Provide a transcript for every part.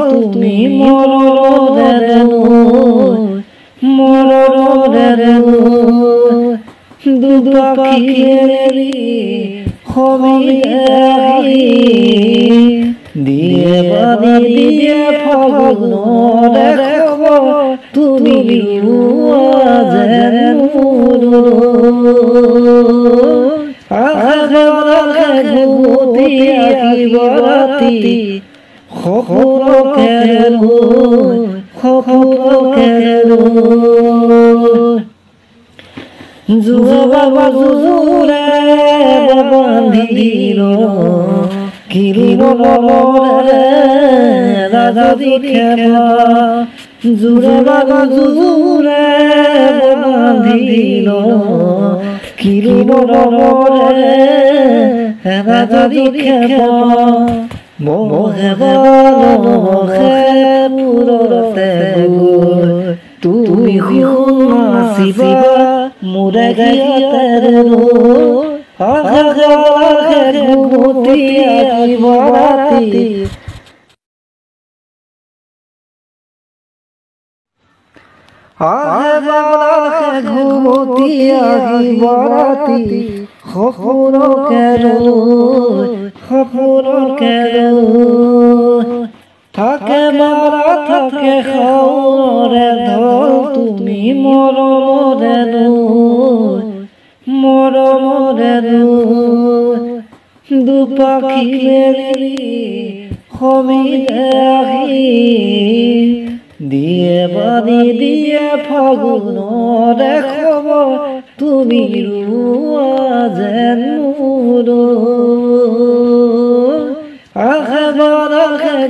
তুমি মরণের দুপাখিরেলি হমিদাহি দিয়ে বাদি দিয়ে ফাগুন দেখো তুমি বান্ধিল কিরিল রাজা দিখেবা জুরে বাবা জুরে বান্ধিল কিরিল রাজা দিখেবা মোহে মোহে পুরতে তুমি নাচিবা মোরে গিয়াতের থাকে মারা থাকে খাওয়ারে ধল তুমি মরমরে দুপাখি মেলি হমিদাহি দিয়ে বাদি দিয়ে ফাগুন দেখব তুমি যেন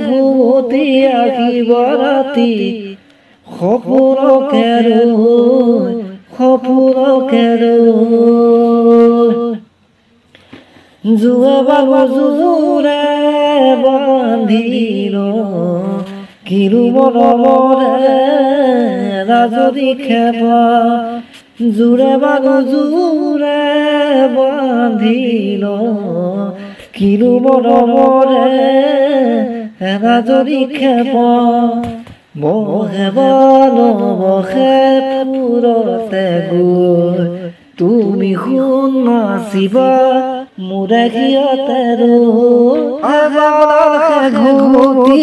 ঘুমতি আঁকি বরাতি খপুর কেরো জুয়া বাবা জুরে বান্ধিল কিরু মরমরে রাজরি খেবা জুরে বাবা জুরে বান্ধিল কিরু মরমরে রাজরি খেবা মোহে বহে পুরতে তুমি শুন নাচিবা মোরে গিয়াতের ঘুমতি